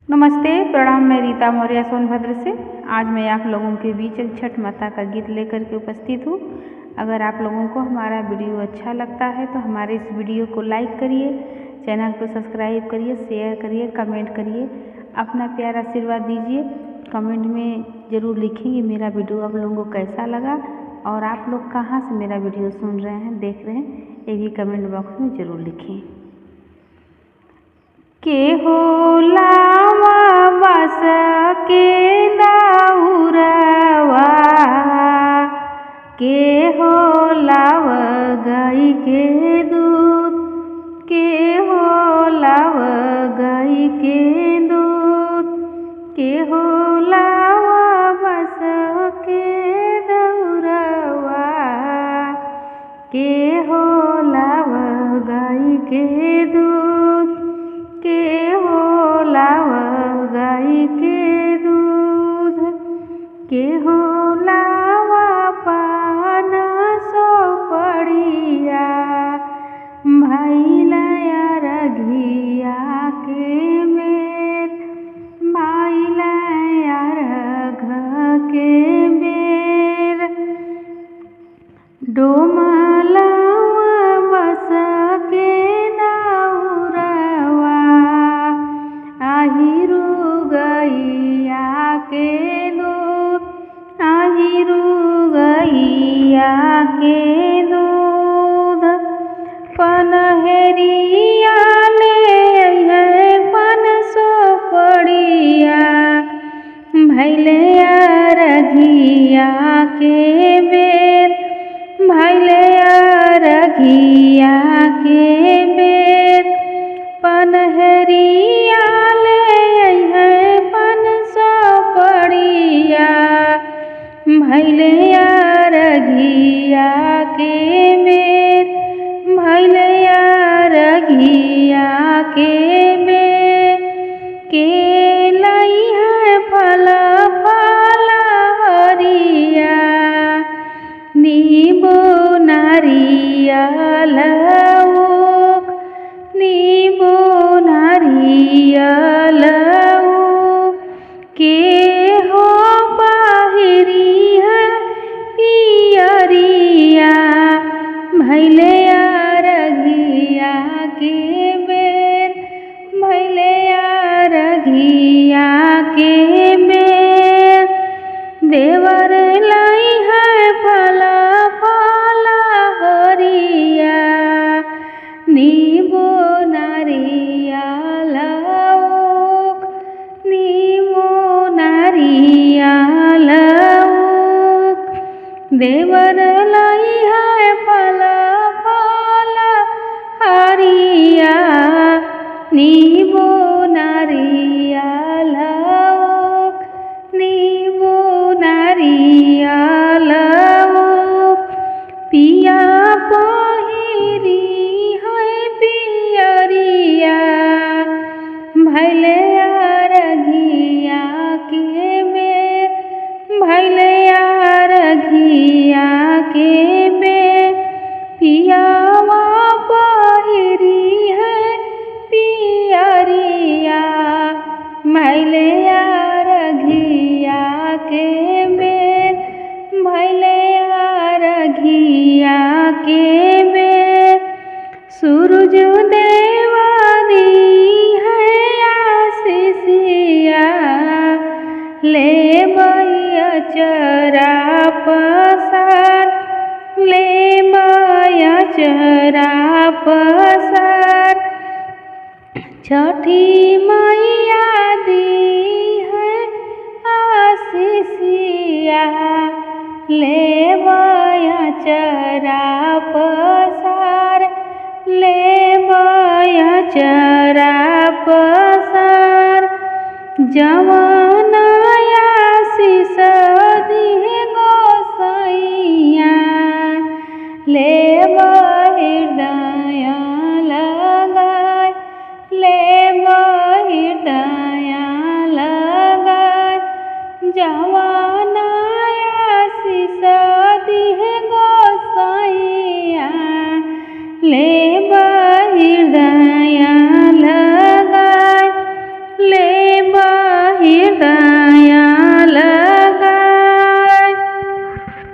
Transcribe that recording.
नमस्ते, प्रणाम। मैं रीता मौर्य सोनभद्र से। आज मैं आप लोगों के बीच एक छठ माता का गीत लेकर के उपस्थित हूँ। अगर आप लोगों को हमारा वीडियो अच्छा लगता है तो हमारे इस वीडियो को लाइक करिए, चैनल को सब्सक्राइब करिए, शेयर करिए, कमेंट करिए, अपना प्यार आशीर्वाद दीजिए। कमेंट में ज़रूर लिखेंगे मेरा वीडियो आप लोगों को कैसा लगा और आप लोग कहाँ से मेरा वीडियो सुन रहे हैं, देख रहे हैं, ये भी कमेंट बॉक्स में ज़रूर लिखें। के हो लावा बस के दाउरवा, के हो लाव गाय के दूध, के हो लाव गाय के दूध, के हो लावा बस के दाउरवा, के हो लाव गाय के दूध, के हो लाव गाय के दूध, के हो लावा पान सो पड़िया, भाई लया रघिया के बेर, भाई लया रघ के बेर, डोमलावा बस के गैया के दूध, आहिरू गैया के दूध, पनहरिया ले है पन सो पड़िया, भैले रघिया के बेर, भैले रघिया के बेर, पनहरिया भैले रघिया के बेर, भैले रघिया के बेर, के लई है फल फल हरिया, नींबू नारियल ऊख, नींबू नारियल ऊख, के हो भैले रघिया के बेर, भैले रघिया के बेर, देवर लाई है फल फल हरिया, नींबू नारियल ऊख, नींबू नारियल ऊख, देवर लाई है फल फल हरिया, नींबू नारियल ऊख, नींबू नारियल ऊख, पिया पहिरी है पियरिया, भैले रघिया के बेर, भैले रघिया के बेर, पियावा पहिरी है पियरिया, भैले रघिया के बेर, भैले रघिया के बेर, सूरज देवा दी है आशीषिया, ले बैया चरा पसार, ले बैया चरा पसार, छठी मैया दी है आशीषिया, ले बैया चरा पसार, ले बैया चरा पसार, जवान आशीष दिहे गोसाइया, ले हृदय लगाय, ले हृदय लगाय, जवान